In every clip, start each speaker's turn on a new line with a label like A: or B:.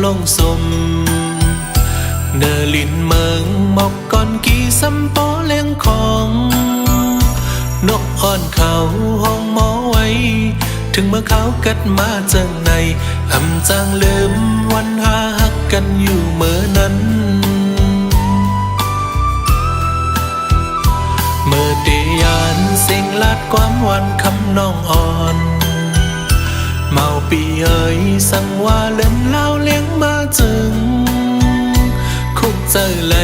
A: ลงสมเนลินเมืองหมอกก่อนกี่ซ้ำปอเลี้ยงของนกอ่อนเขาห้องหมอไว้ถึงเมื่อเขากัดมาจังในอำจางลืมวันหาหักกันอยู่เมื่อนั้นเมื่อเดียนเสียงลาดความหวานคำน้องอ่อนเมาปีเอ๋ยสั่งว่าเล่มเล่าเลี้ยงมาจึงคุกเจอไหล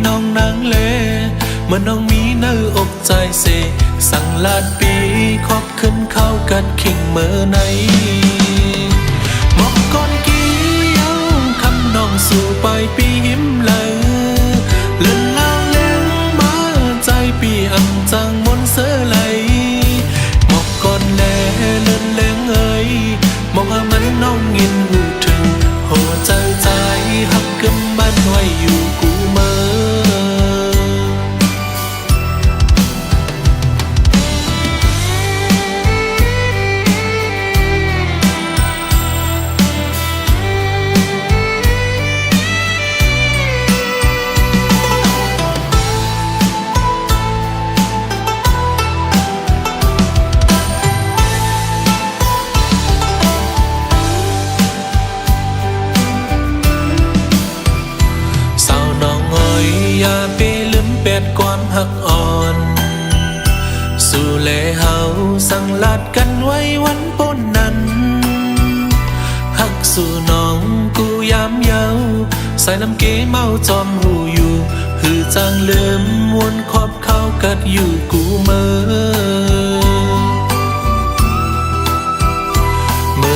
A: น้องนางเลเมื่อน้องมีเนื้ออกใจเสสั่งลาดปีขอบขึ้นเข้ากัดขิงเมื่อไหนหมอกก่อนกี้เย้าคำน้องสู่ไปปีหิมเลยเล่นเล่าเลี้ยงมาใจปีอันจังมนเสือไหลหมอกก่อนแลเล่นเลี้ยงเอ้ยมองมันน้องยินหูถึงโหใจใจหักกำบันไว้อยู่กูเมื่ออย่าไปลืมเป็ดความหักอ่อนสู่แลเฮาสั่งลาดกันไว้วันป้นนั้นหักสู่น้องกูยามเยาใส่น้ำเกเมาจอมหูอยู่หือจางลืมวนขอบเขากัดอยู่กูเมื่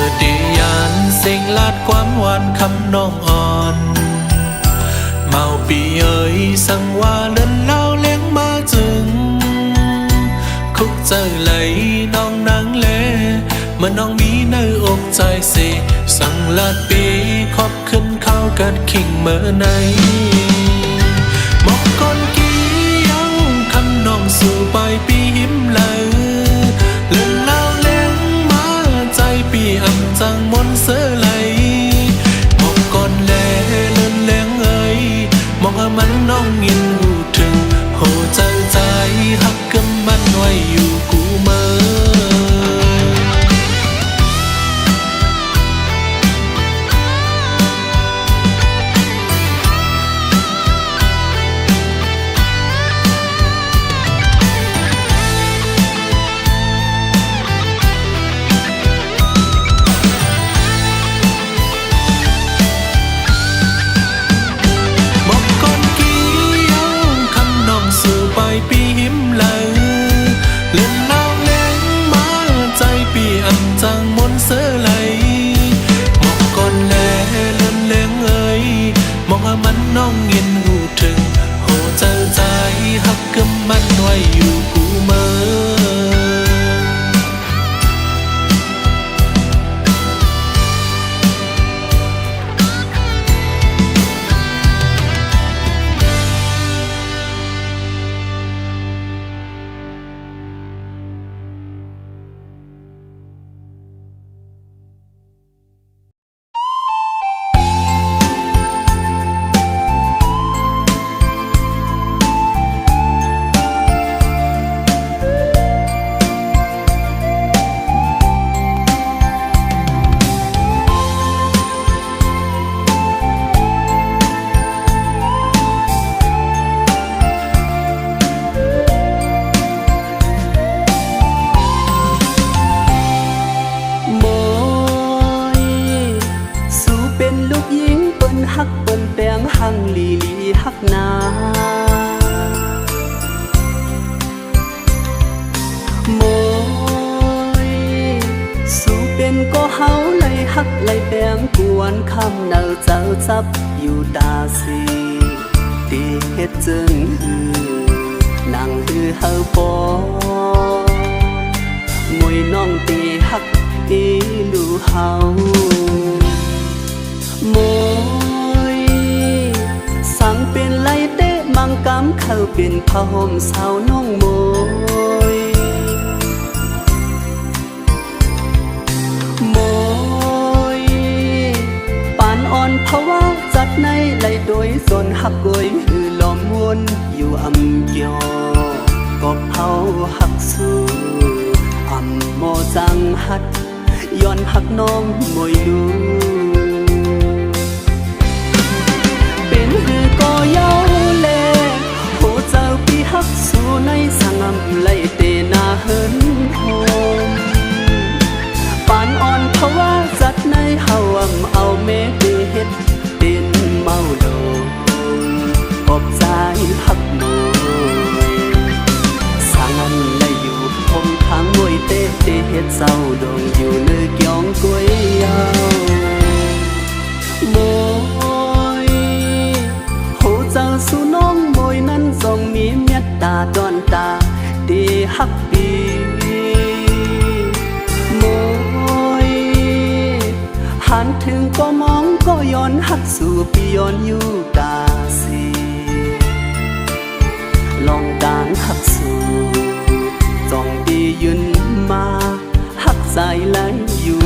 A: อเดียนเสียงลาดความหวานคำน้องอ่อนเมาปีเอ๋ยสั่งว่าเล่นเล่าเลี้ยงมาจึงคุกเจอไหลน้องนางเลเมื่อน้องมีเนื้ออกใจเสสั่งลาดปีขอบขึ้นเข้ากัดขิงเมื่อไหนหมอกก่อนกี้เย้าคำน้องสู่ไปปีหิมเลยเล่นเล่าเลี้ยงมาใจปีอันจังมนเสือไหลหมอกก่อนแลเล่นเลี้ยงมองมันน้องยินหูถึงโหใจใจหักกำมันไว้อยู่กูเมื่อปีหิมเลยเล่นเล่าเลี้ยงมาใจปีอันจังมนเสือไหลมองก่อนแลเล่นเลี้ยงเอ้ยมองมันน้องยินหูถึงโหใจใจหักกำมันไว้อยู่กูเมื่อหังลีลีหักนาโมยสู่เป็นก็เฮาไล่หักไล่แปงกวนคำเนาเจ้าจับอยู่ตาสีตีเฮ็ดจึงนั่งฮือเฮาปอมวยน้องตีหักอีลูเฮาโมสั่งเป็นไล่เตะมังกำเข้าเป็นผ้าห่มสาวน้องโมยโมยปานอ่อน
B: อนเพราะว่าจัดในไหลโดยส่วนหักกวยหือลมวนอยู่อำเกียวก็เผาหักสู้อำโมจังหัดย้อนหักน้องมวยลูเป็นหือก็เย้าเล่โหเจ้าปีหักสู้ในสังอำไหลเตนาเฮินโฮมปานอ่อนเพราะว่าจัดในเฮาเอาเมฆเฮ็ดเป็นเมาโดปบใจหักมวยสังอันไหลอยู่คงทางมวยเตเฮ็ดเศร้าดงอยู่เนื้อเกี่ยงกวยยาวมวยโหเจ้าสู่น้องมวยนั้นทรงมีเมตตาดอนตาดีหักดีหันถึงก็มองก็ย้อนหักสู่ปีย้อนอยู่ตาสีลองดานหักสู่จ้องดียืนมาหักใจไหลอยู่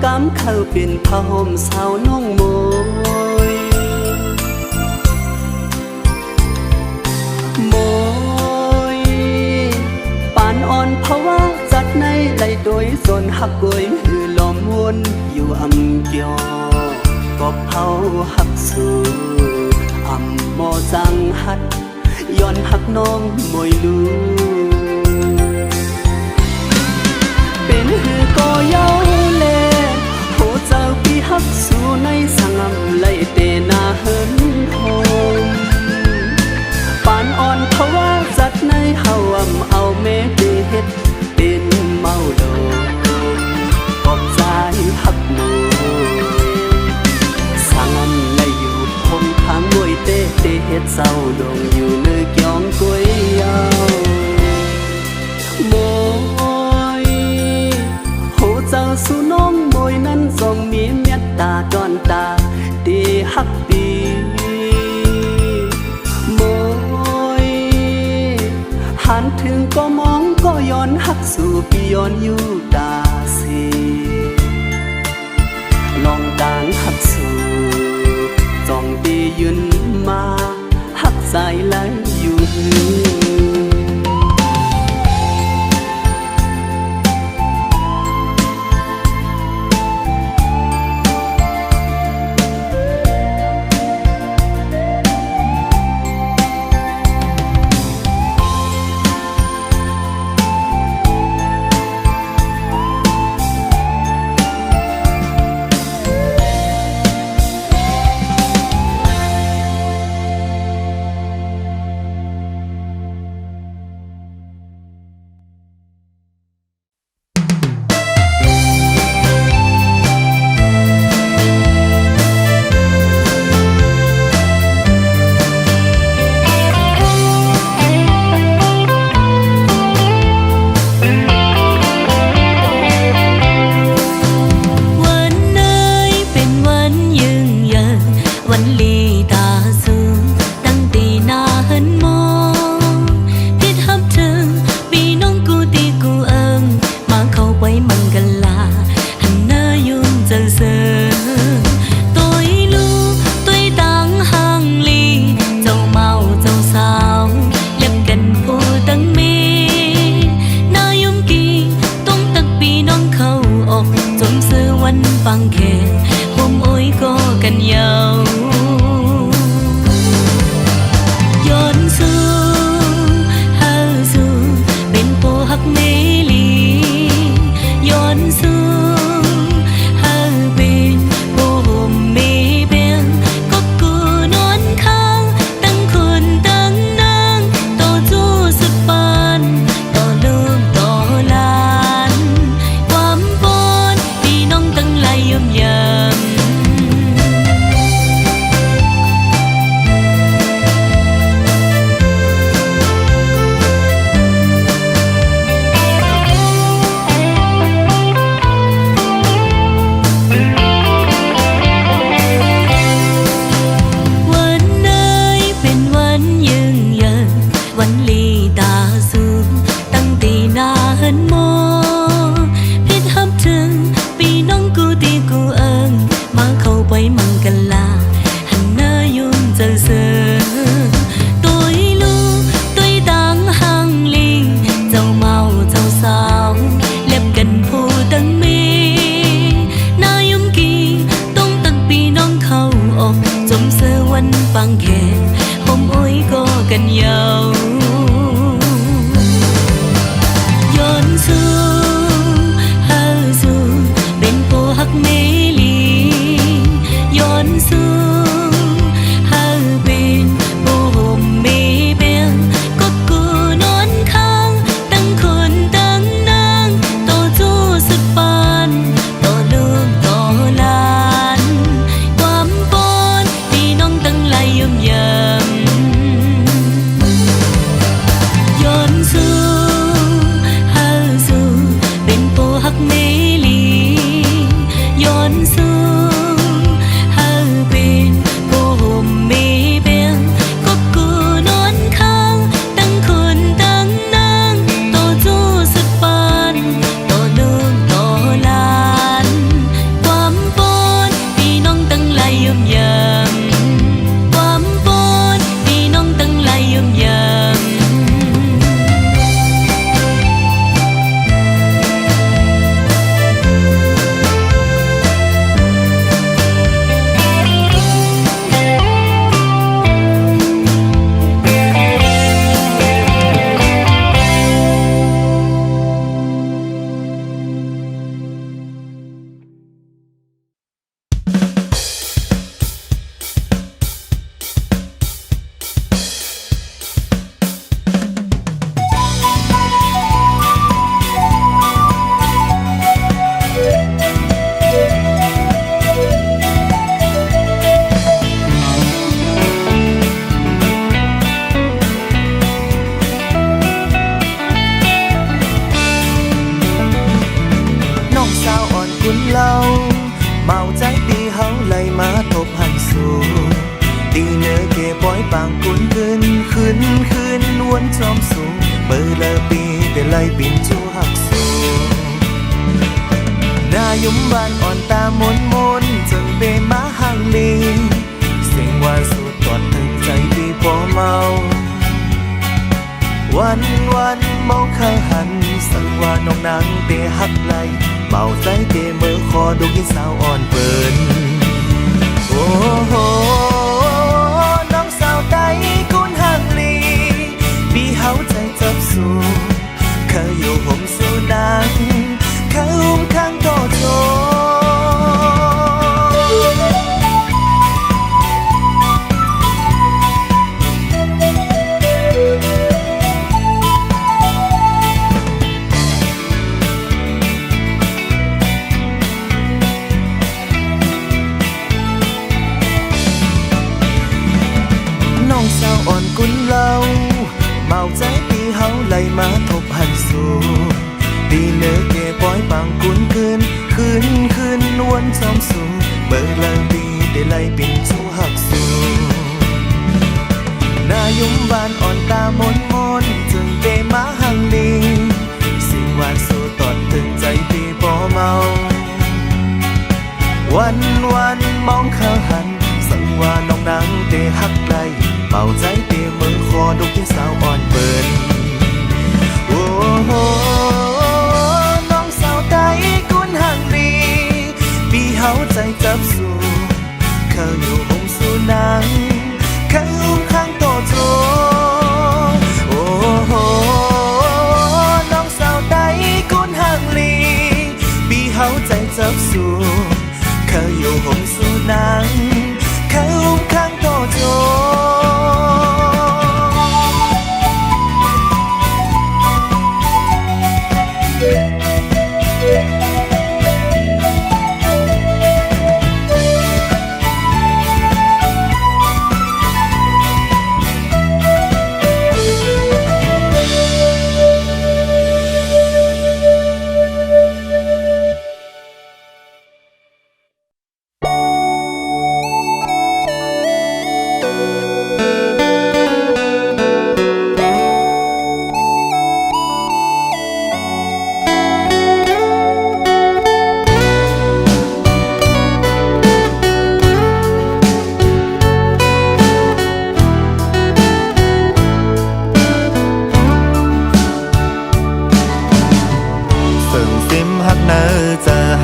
B: กำเข้าเป็นผ้าห่มสาวน้องมวยมวยปานอ่อนเพราะว่าจัดในไหลโดยส่วนหักกวยหือลมวนอยู่อำเกียวก็เผาหักสู่อำโมจังหัดย้อนหักน้องมวยลูเป็นหือก็เย้าเล่เจ้าปีหักสู่ในสังอำไหลเตนาเฮินโฮมปานอ่อนเพราะว่าจัดในเฮาเอาเมฆเฮ็ดเป็นเมาโดปอบใจหักมวยสังอำไหลอยู่คงทางมวยเตเฮ็ดเศร้าดงอยู่เนื้อเกี่ยงกวยยาวมวยโหเจ้าสู่น้องมวยนั้นทรงมีเมตตาดอนตาดีหักดีมวยหันถึงก็มองก็ย้อนหักสู่ปีย้อนอยู่ตาสีลองดานหักสู่จ้องดียืนมาหักใจไหลอยู่ฟังแค่ห่มโอ้ยก็กันยาวย้อนสู่หาสู่เป็นโปหักเมลีย้อนสู่หาเป็นโปห่มเมเบียงก็กูนอนข้างตั้งคนตั้งนางต่อจู้สุดปาน
C: วันปังแค่ผมโอ้ยก็กันยาวย้อนสู่เฮาสู่เป็นโปหักเมลีย้อนสู่เฮาเป็นโปห่มเมเปียงก็กูนอนข้างตั้งคนตั้งนางต่อจู้สึกปานต่อลูกต่อหลานความปนพี่น้องตั้งหลายยมยำย้อนสู่เฮาสู่เป็นโปหักเมลีย้อนสู่เฮาเป็นโปห่มเมเปียงก็กูนอนข้างตั้งคนตั้งนางต่อจู้สึกปานต่อลูกต่อหลานความปนพี่น้องตั้งหลายยมยำความปนพี่น้องตั้งหลายยมยำ
D: น้องสาวอ่อนคุณเล่าเมาใจตีเฮาไล่มาทบหันสู่ตีเนื้อเก็บปล่อยปางกุนขึ้นวนจอมสูงเปิดละปีแต่ไล่ปิ่นจูหักสู่หน้ายุ่มบานอ่อนตามนจนเบมาห่างลีเสียงว่าสุดตอดถึงใจตีพอเมาวันเมาข้างหันสังว่าน้องนางเตะหักไหลเมาใจเตะมือคอดูกินสาวอ่อนเปินโอ้โหน้องสาวไตกุนหักลีปีเฮาใจจับสู่เคยอยู่ห่มสู่นางเคยอุ้มข้างโตโจน้องสาวอ่อนกุนเล่าเมาใจตีเฮาไล่มาทบหันสู่ตีเนื้อเก็บปล่อยปางกุนขึ้นวนจอมสูงเปิดละปีแต่ไล่ปิ่นจูหักสู่หน้ายุ่มบานอ่อนตามนจนเตมาห่างลีสิ่งหวานสู่ตอดถึงใจตีพอเมาวันมองข้างหันสังว่าน้องนางเตหักไหลเมาใจเตมือคอดูกินสาวอ่อนเปินโอ้โหน้องสาวไตกุนห่างลีปีเฮาใจจับสู่เขาอยู่ห่มสู่นางเขาอุ้มข้างโตโจโอ้โหน้องสาวไตกุนห่างลีปีเฮาใจจับสู่เขาอยู่ห่มสู่นางเขาอุ้มข้างโตโจ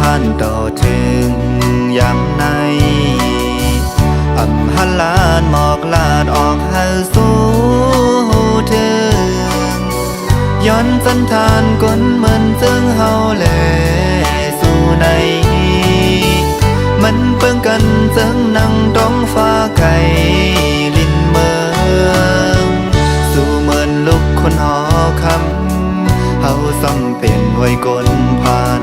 E: หันต่อถึงยังใน
D: อำหันลานหมอกลาดออกหาสู่ถึงย้อนสันทานก้นเหมือนจึงเฮาแลสู่ในมันเปิ้งกันจึงนั่งดองฟ้าไก่ลินเมืองสู่เหมือนลุกคนหอคำเฮาซ้ำเป็นไว้กนผ่าน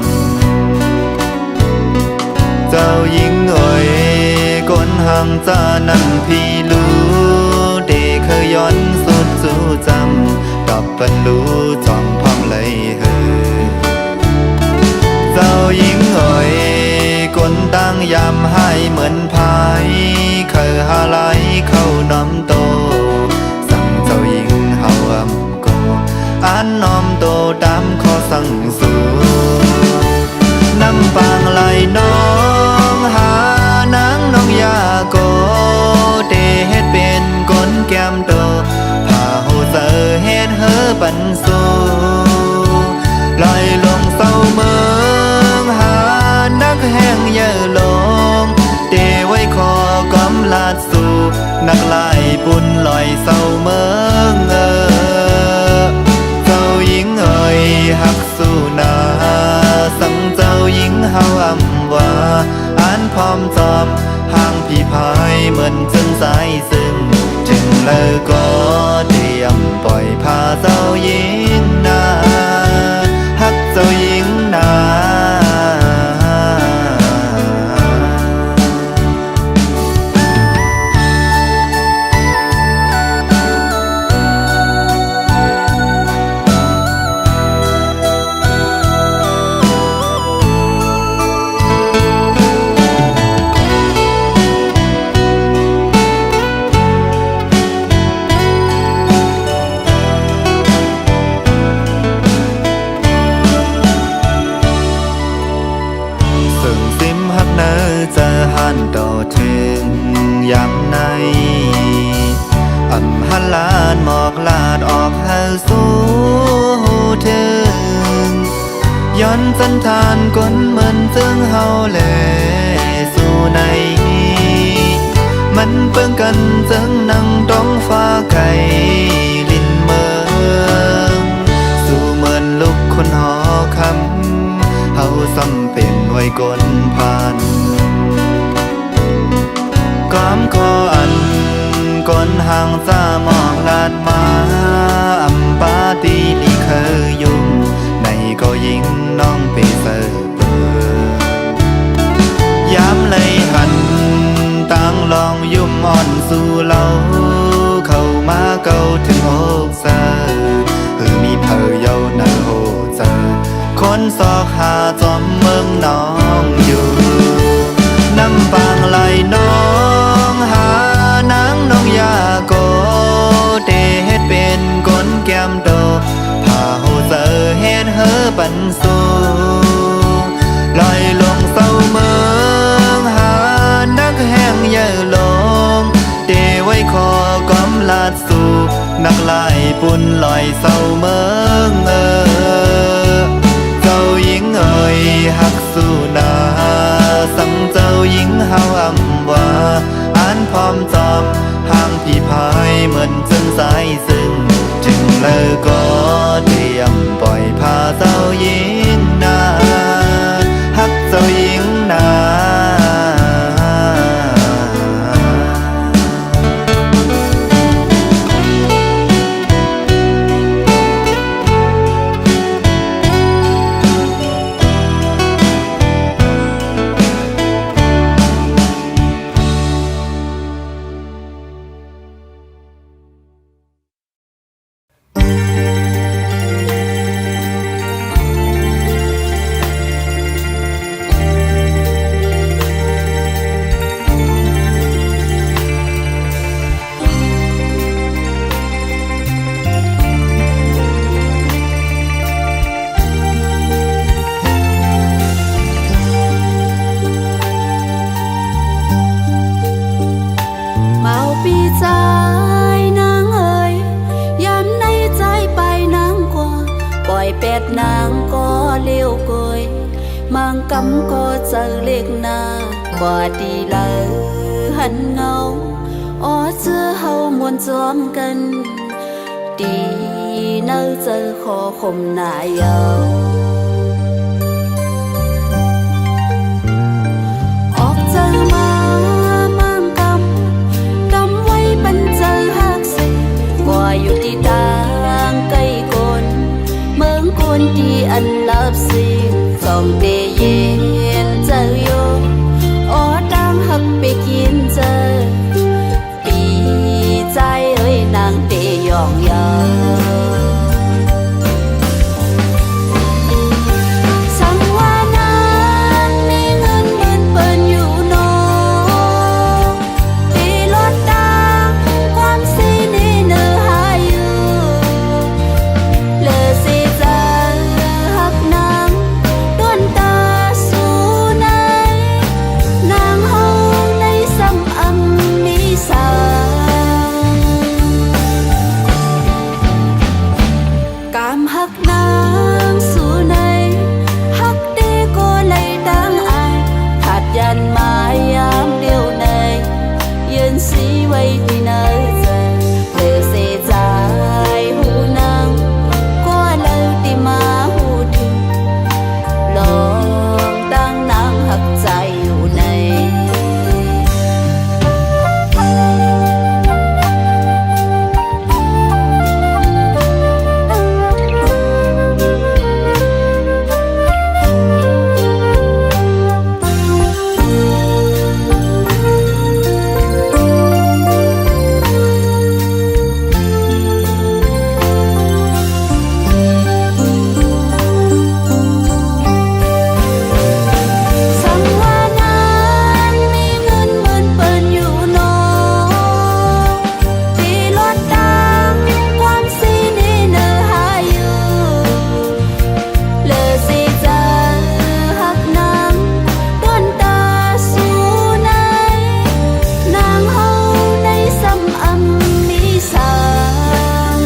D: เจ้าหญิงเอ่ยก้นห่างจานั้นพี่รู้เดเคยย้อนสุดสู่จำกับปันรู้จอมพร้อมเลยเฮอเจ้าหญิงเอ่ยก้นตั้งยามให้เหมือนพายเคยหาไหลเข้าน้ำโตสั่งเจ้าหญิงเฮาอำโกอันน้อมโตตามขอสั่งสู่น้ำปางไหลน้องหานางน้องยาโกเดเฮ็ดเป็นก้นแก้มโตพาโหเสอเฮ็ดเฮอปันสู่ลอยลงเศร้าเมืองหานักแห่งเยอะลงเดไว้คอกำลาดสู่นักลายบุญลอยเศร้าเมืองเจ้าหญิงเอ่ยหักสู่นาสั่งเจ้าหญิงเฮาอำว่าอันพร้อมจอมห่างพี่พายเหมือนจึงสายซึ่งจึงเลิกก็เตรียมปล่อยพาเจ้าหญิงนาหักเจ้าหญิงนาจะหันต่อถึงยามในอำหันลานหมอกลาดออกหาสู่ถึงย้อนสันทานก้นเหมือนจึงเฮาแลสู่ในมันเปิ้งกันจึงนั่งดองฟ้าไก่ลินเมืองสู่เหมือนลุกคนหอคำเฮาซ้ำเป็นไว้กนผ่านกอมคออันก้นห่างจ้ามองลาดมาอำปาตีลีเคยยุ่งในก็ยิงน้องไปเสิร์เปิดยามเลยหันตั้งลองยุ่มอ่อนสู่เราเข้ามาเก่าถึงอกเสิร์มีเพอเยาในโหเจอคนสอกหาจอมเมืองน้องอยู่น้ำปางไหลน้องหานางน้องยาโกเดเฮ็ดเป็นก้นแก้มโตพาโหเสอเฮ็ดเฮอปันสู่ลอยลงเศร้าเมืองหานักแห่งเยอะลงเดไว้คอกำลาดสู่นักลายปุ่นลอยเศร้าเมืองเจ้าหญิงเอ่ยหักสู่นาสั่งเจ้าหญิงเฮาอำว่าอันพร้อมจอมห่างพี่พายเหมือนจึงสายซึ่งจึงเลิกก็เตรียมปล่อยพาเจ้าหญิงนาหักเจ้าหญิงนา
B: กำก็เจอเล็กนากว่าดีเลยหันเงาอ๋อเจอเฮามวนจอมกันดีเนื้อเจอขอคมนายเยาออกเจอมามั่งกำไว้ปันเจอหักสิกว่าอยู่ที่ต่างไกลคนเมืองคนที่อันลับสิสองเตเย็นเจอโยอ๋อดังหักไปกินเจอปีใจเอ้ยนางเตยองยาสังว่านางมีเงินเงินเปิ้นอยู่โนปีรถดังความสีนี่เนื้อหายอยู่เลอสิเจอหักนางต้นตาสู่ในนางเฮาในสังอำมีสากามหักนางสู่ในหักเดก็เลยตั้งอายขาดยันมายามเดียวในยืนสีไว้ที่เนยใจเลอเสียใจหูนางก็เลยที่มาหูถึงลองตั้งนางหักใจอยู่ในสังว่านางมีเงินหมื่นเปิ้นอยู่โนปีรถดังความสีนี่เนื้อหายอยู่เลอสิเจอหักนางต้นตาสู่ในนางเฮาในสำอำมีสาง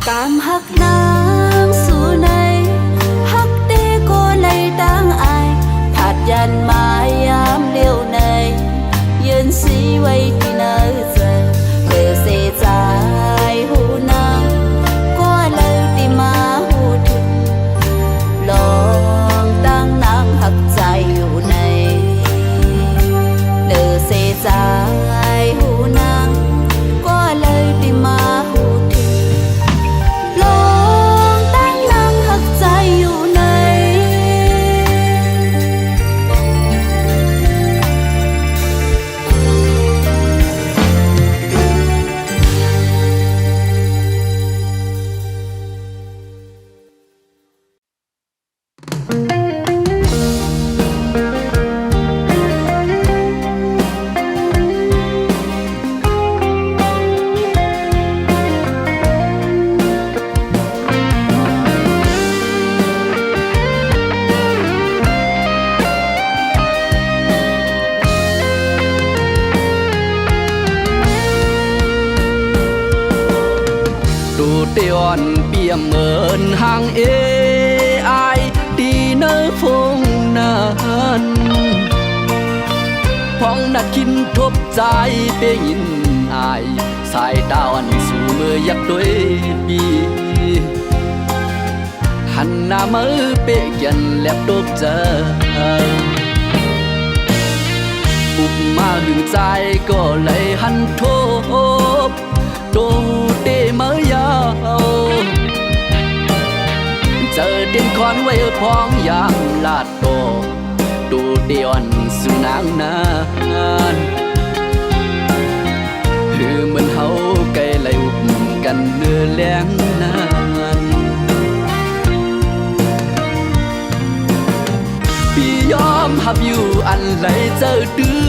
B: กามหักนางสู่ในหักเดก็เลยตั้งอายขาดยันมายามเดียวในยืนสีไว้ที่เนยเจอเลอเสียใจหูนางก็เลยที่มาหูถึงลองตั้งนางหักใจอยู่ในเลอเสียใจหูนางก็เลยที่มาหูถึงลองตั้งนางหักใจอยู่ใน
E: อนเปี่ยมเมินห่างอายดีเนอฟงนานพ้องนักกินทบใจเปยินอายสายตาวันสู่มือยักด้วยปีหันหน้ามือเปยันแลบตกเจออุบมาหึงใจก็เลยหันทบโตเตเมื่อยาวเจอเด่นคอนไว้พองยามลาดโตดูเดียนสุนางนานคือเหมือนเฮาไกลไหลอุบกันเนื้อแรงนานพี่ยอมหับอยู่อันไหลเจอดื้อ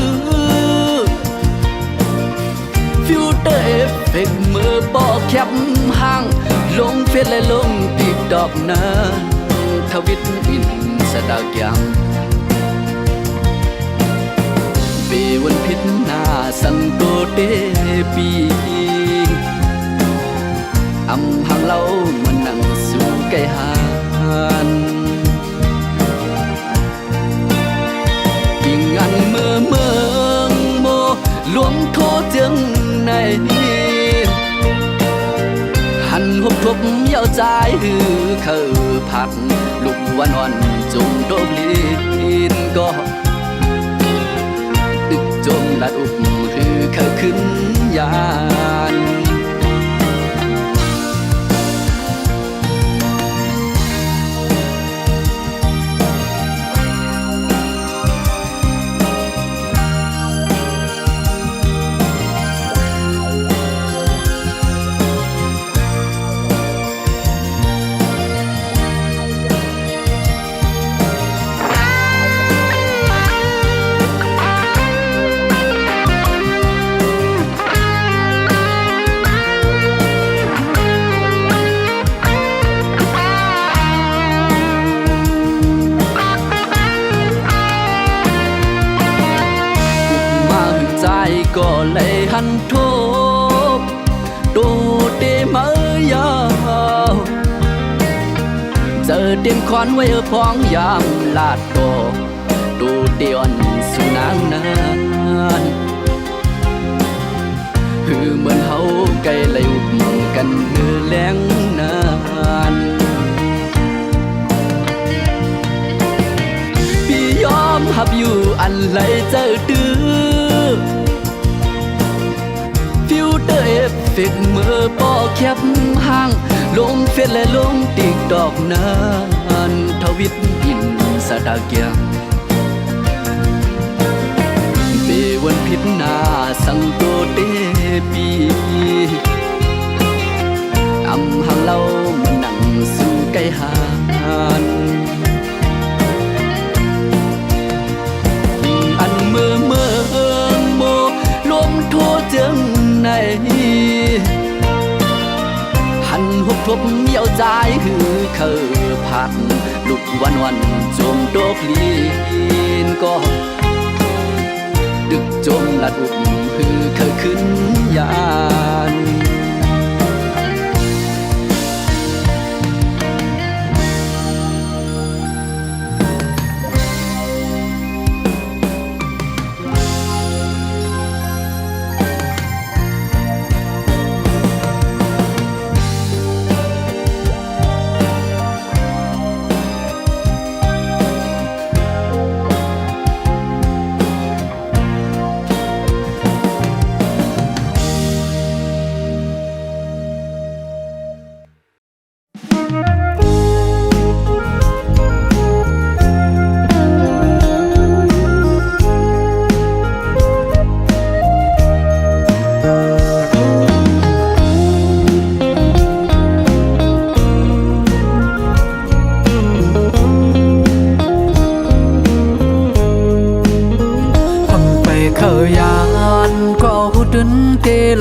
E: ฟิลเตอร์เอฟเฟกต์มือบอกแคบห่างลงเฟซและลงติ๊กต็อกนั้นทวิตอินสตาแกรมเปวันพิษหน้าสังโตเตปีอำหังเรามันนั่งสู่ไกลหา นกิ่งอันเมื่อเมืองโมหลวงโทจึงในหันหกทบเย้าใจหือเขาผักลูกวันวันจงโดกลีนก็ตึกจมลัดอุบหือเขาขึ้นยานก็เลยหันทบดูเตมายาวเจอเตียนคอนไว้พองยามลาดโตดูเตียนสุนางนานคือเหมือนเฮาไกลเลยอุบกันมือแรงนานพี่ยอมหับอยู่อันไรเจอดื้อฟิวเตอร์เอฟเฟกเมื่อปอแคบห่างลงเฟซและลงติ๊กดอกนานทวิตอินสตาแกรมเบวันพิษนาสังโตเตปีอำหังเรามันนั่งสู่ไกลหานอันเมื่อโมลมโทเจิงในหันหกทบเย้าใจหือเขาผักลุกวันวันจมโดกลีนก็ดึกจมลัดอุบหือเขาขึ้นยาน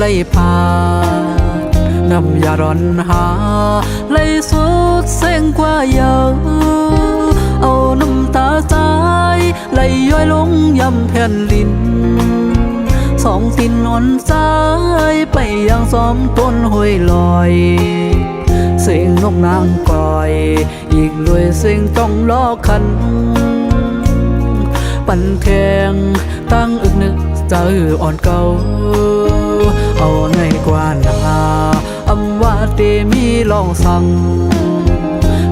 E: ไล่พานำยาร้อนหาไล่สุดเส้งกว่าเยาเอาน้ำตาใจไล่ย้อยลงยำแผ่นดินสองตินนอนใจไปยังซ้อมต้นห้วยลอยเสียงนกนางก่อยอีกด้วยเสียงต้องล้อคันปั่นแทงตั้งอึกนึกเจออ่อนเก่าเอาในกว่านาอำว่าเตมีลองสั่ง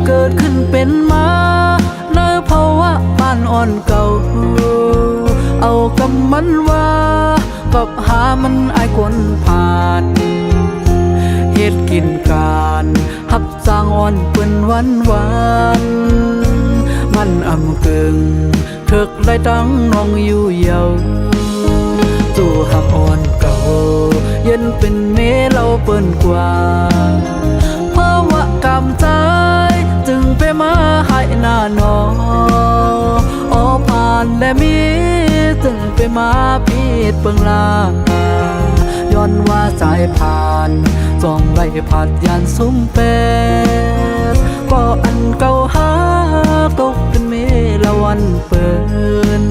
E: เกิดขึ้นเป็นมาในภาวะบ้านอ่อนเก่าเอากำมันว่ากับหามันอายคนผ่านเฮ็ดกินการหับสร้างอ่อนเปิ้นวันมันอำกึ่งถึกไล่ตั้งน้องอยู่เยาจู่หักอ่อนเก่าเย็นเป็นเมเราเปิ้นกว่าเพราะว่ากำใจจึงไปมาให้หน้าน้อผ่านและมีจึงไปมาพีดเปิงลาย้อนว่าสายผ่านส่องไล่ผัดยานซุ้มเป็ดก็อันเก่าหาตกเป็นเมละวันเปิน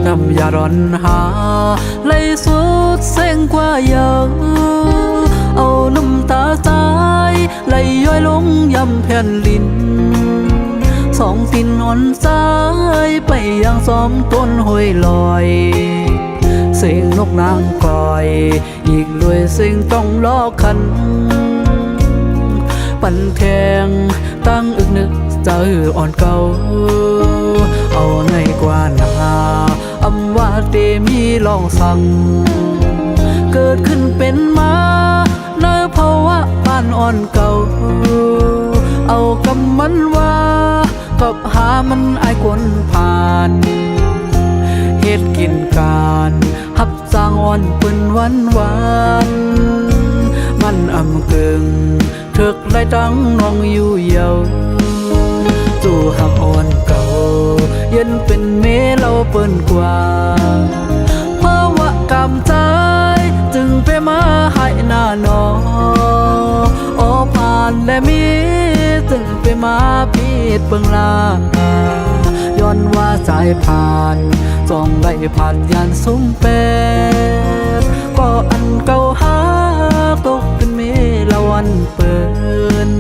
E: น้ำยาร้อนหาไหลสุดเส้งกว่าเยอะเอาน้ำตาตายไหลย้อยลงยำแผ่นลิ้นสองตินอ่อนซ้ายไปยังซ้อมต้นห้อยลอยเสียงนกนางกอยอีกด้วยเสียงต้องล้อคันปั่นแทงตั้งอึกนึกเจออ่อนเก่าเอาในกว่านาอำว่าเตมีลองสั่งเกิดขึ้นเป็นมาในภาวะบ้านอ่อนเก่าเอากำมันว่ากับหามันอายกวนผ่านเฮ็ดกินการหับสร้างอ่อนปืนวันมันอำกึ่งถึกได้ตั้งน้องอยู่เยาจู่หักอ่อนเก่าเย็นเป็นเมเราเปิ้นกว่าเพราะว่ากำใจจึงไปมาให้หน้าหนอโอผ่านและมีจึงไปมาพีดเบิ่งลาย้อนว่าสายผ่านจ้องได้ผ่านยานซุ้มเป็ดก็อันเก่าหาตกเป็นเมละวันเปิ้น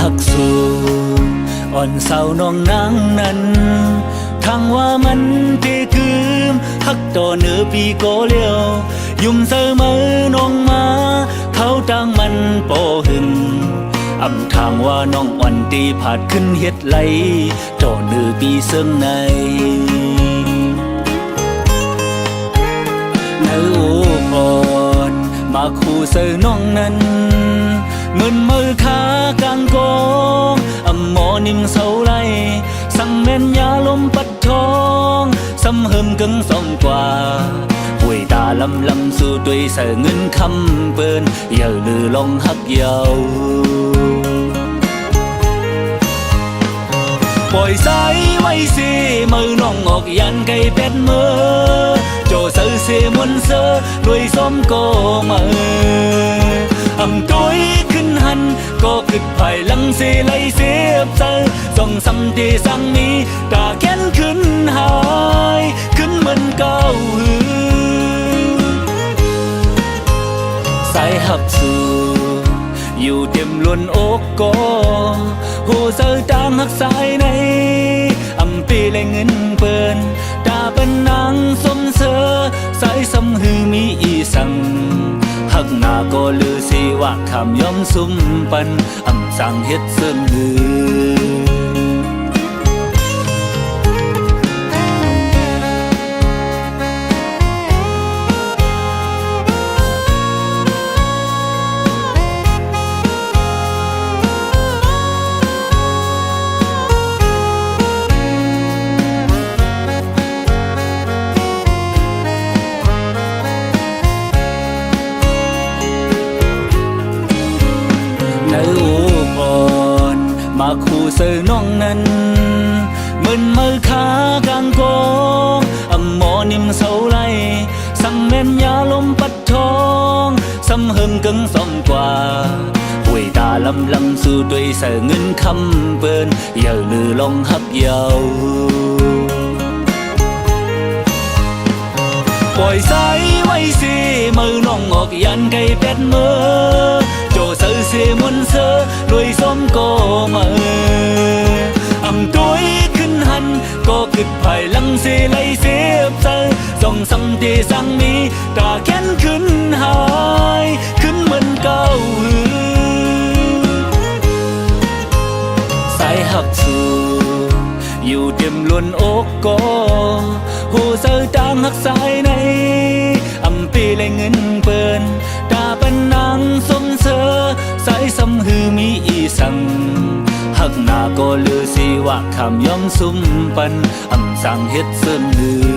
F: หักสู่อ่อนเศร้าน้องนางนั้นทางว่ามันเทคืมหักต่อเนื้อปีโกเลียวยุ่มเสมอน้องมาเขาตั้งมันโปหึงอำทางว่าน้องอ่อนตีผาดขึ้นเฮ็ดไหลต่อเนื้อปีเซิงในเนื้ออ่อนมาคู่เสอน้องนั้นเงินมือขากลางกองอำหมอนิ่มเสาไหลสั่งแม่นยาลมปัดทองซ้ำเฮิมกึ่งสองกว่าป่วยตาลำสู่ด้วยเสเงินคำเปิ้นอย่าลือลองหักเยาปล่อยสายไว้เสมือน้องออกยันไก่เป็ดมือโจเสือเสมวนเสือด้วยซ้อมก็มืออำต้อยขึ้นหันก็ขึ้นภายหลังเสไลเสียบเจอส่องซ้ำที่สั่งนี้ตาแค้นขึ้นหายขึ้นเหมือนเก่าสายหับสู่อยู่เต็มล้วนอกก็หูเสือตามหักสายในอำปีและเงินเปิ้นตาเป็นนางสมเสือสายซ้ำหือมีอีสั่งหักหน้าก็ลือสิว่าคำย้อมซุ่มปันอำสั่งเฮ็ดเสื่อมลือมาคู่เสือน้องนั้นมึนมือขากลางกองอำหมอนิ่มเสาไหลสั่งแม่นยาลมปัดทองซ้ำเฮิมกึ่งสองกว่าป่วยตาลำสู่ด้วยเสือเงินคำเปิ้นอย่าลือลองหักเยาปล่อยสายไว้เสมือน้องออกยันไก่เป็ดมือโจเสือเสมวนเสือด้วยซ้อมก็มืออำต้อยขึ้นหันก็ขึ้นภายหลังเสไลเสียบเจอส่องซ้ำที่สั่งนี้ตาแค้นขึ้นหายขึ้นเหมือนเก่าสายหักสู่อยู่เต็มล้วนอกก็หูเสือตาง หักสายในอำปีและเงินเปิ้นตาปันนางสมเสอสายสำหือมีอีสังหักหน้าก็ลือสิว่าคำยอมซุ่มปันอำสั่งเฮ็ดเสริมหือ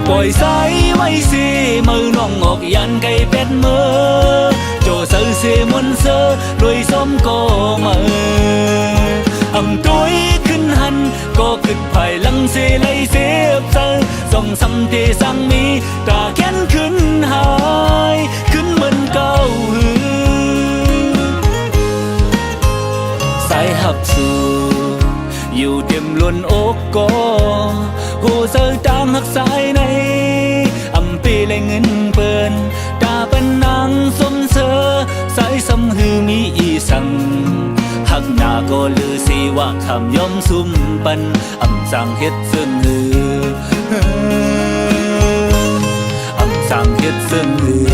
F: ปล่อยสายไว้สิมือน้องออกยันไก่เป็ดมือโจเสือเสมนเสือด้วยส้มก็มืออำตัวขึ้นหันก็ขึ้นภายหลังเสไลเสียบเสือส่องสำเตสังมีตาแค้นขึ้นหายขึ้นเหมือนเก่าหือสายหับสู่อยู่เต็มล้นอกก็หูเสือตามหักสายในอำปีและเงินเปิ้นตาปันนางสมเสอสายสำหือมีอีสังหักหน้าก็ลือสิว่าคำยอมซุ่มปันอำสั่งเฮ็ดเสื่อหืออำสั่งเฮ็ดเสื่อหือ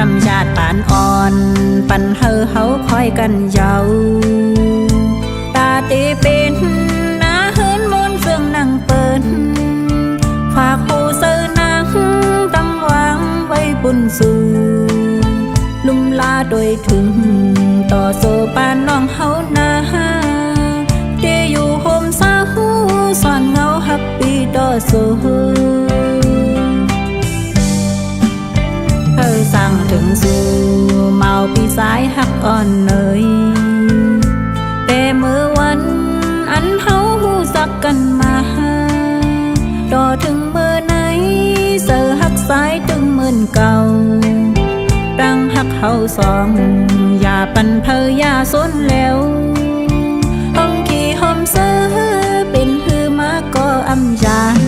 C: น้ำชาติปานอ่อนปันเฮอเฮาคอยกันเยาตาตีเป็นนาเฮินมนเฟืองนั่งเปิ้นฝากหูเสือนังตั้งวางไว้บุญสู่ลุ่มลาโดยถึงต่อโซปานน้องเฮานาเดอยู่โฮมสาหูสอนเงาฮับปีต่อโซสั่งถึงสู่เมาปีสายหักอ่อนเนยแต่เมื่อวันอันเฮาหูสักกันมาต่อถึงเมื่อไหนเสือหักสายถึงเหมือนเก่าดังหักเฮาสองอย่าปันเพออย่าสนแล้วห้องขี่ห้อมเสือเป็นหือมาก็อำยาน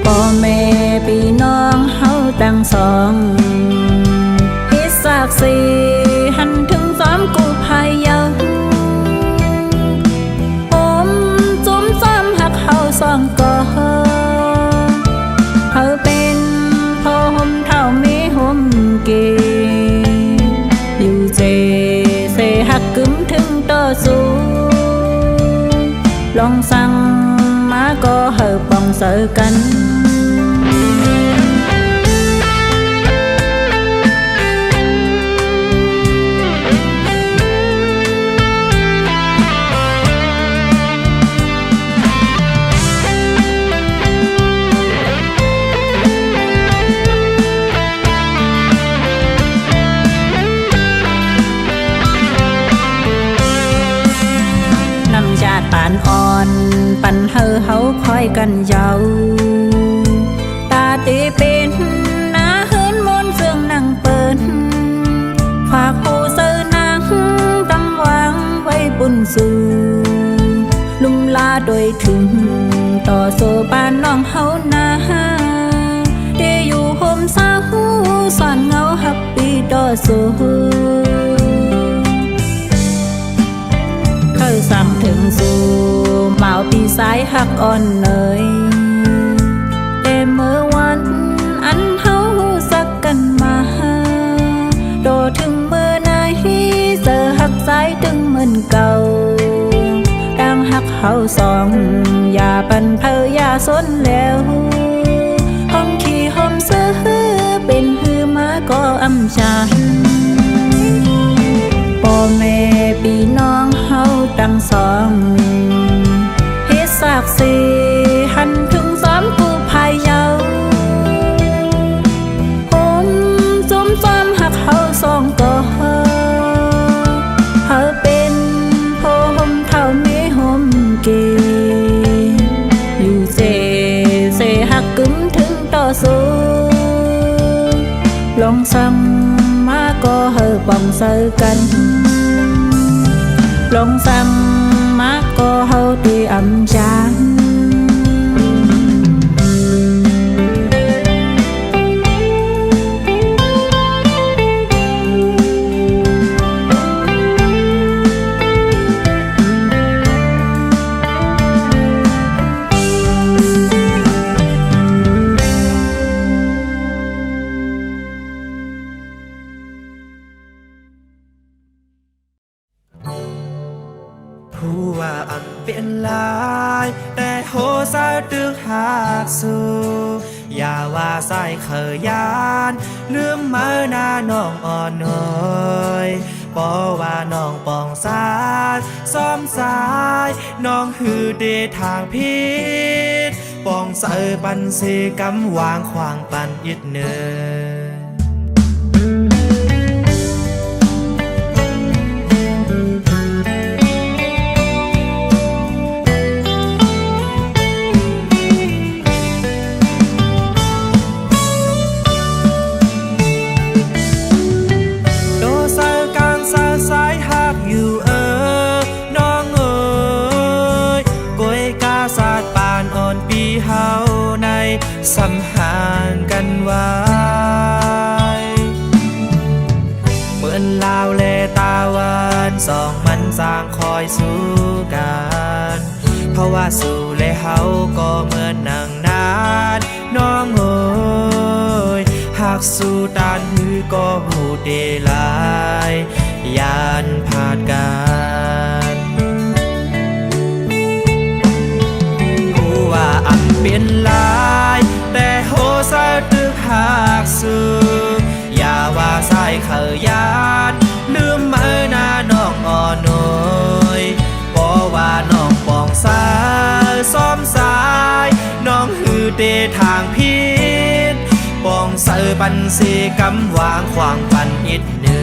C: พ่อแม่พี่น้องเฮาตั้งสองพิศากสีหันถึงซ้อมกูพายเยาผมจุ้มซ้อมหักเฮาสองก็เฮาเป็นพ่อห่มเท่ามีห่มเกอยู่เจเสหักกึ้มถึงต่อสู้ลองสั่งมาก็เฮาปองเสือกันปานอ่อนปันเฮอเฮาคอยกันเยาตาตีเป็นนาเฮินมนเฟืองนั่งเปิ้นฝากหูเสือนังตั้งวางไว้บุญสู่ลุ่มลาโดยถึงต่อโซปานน้องเฮานาเดอยู่โฮมสาหูสอนเงาฮับปีต่อโซสั่งถึงสู่เมาปีสายหักอ่อนเนยแต่เมื่อวันอันเฮาสักกันมาโดถึงเมื่อไหนเสือหักสายถึงเหมือนเก่าดังหักเฮาสองอย่าปันเพออย่าสนแล้วห้องขี่ห้อมเสือเป็นหือมาก็อำชาพ่อแม่พี่น้องเฮาตั้งสองเฮ็ดสากสีหันถึงซ้อมกูพายเยาผมจุ้มซ้อมหักเฮาสองก็เฮาเ ซ้ำมาก็เฮอปองเซอกันลงซ้ำมาก็เฮาตีอำจาน
D: ผู้ว่าอันเป็นลายแต่โหสาตึกหากสู่อย่าว่าใส่เคยยานลืมมาหน้าน้องอ่อนน้อยปอว่าน้องปองสายซ้อมสายน้องหือเดทางพิษปองเสอปันเสกำวางขวางปันอิดเนอสัมหารกันไว้เหมือนลาวเลตาวันสองมันสร้างคอยสู้กันเพราะว่าสู้และเฮาก็เหมือนนางนานน้องเอ๋ยหากสู้ตานหือก็หูเดลายยานผาดกันผู้ว่าอันเป็นลายแต่โหสะตึกหากสู่อย่าว่าใส่เขยานลืมมือหน้าน้องอ่อนน้อยบ่ว่าน้องปองสายซ้อมสายน้องหือเดทางพิษปองเสือปันสีกำวางขวางปันอิดเนือ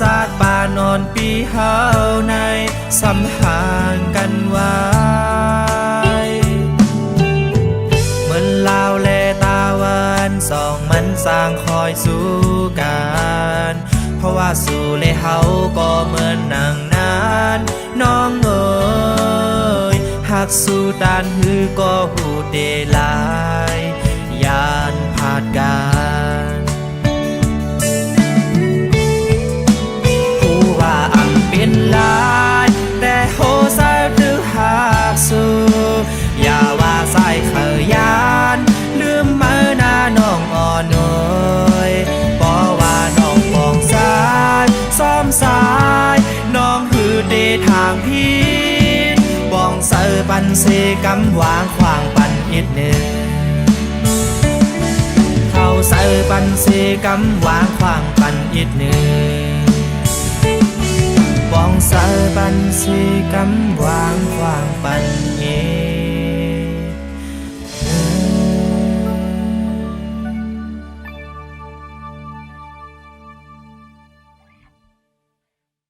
D: ศาสตร์ป่านอนปีเฮาในสัมหารกันไว้เหมือนลาวและตาวันสองมันสร้างคอยสู้กันเพราะว่าสู้และเฮาก็เหมือนนางนานน้องเอ๋ยหากสู้ตานหือก็หูเดลายยานผาดกันเป็นลายแต่โหสะตึกหากสู่อย่าว่าใส่เขยานลืมมือหน้าน้องอ่อนน้อยบ่ว่าน้องปองสายซ้อมสายน้องหือเดทางพิษบองเสือปันเสกำวางขวางปันอิดเนือเขาเสือปันเสกำวางขวางปันอิดเนือปองเสือปันสีกำวางขวางปันเอ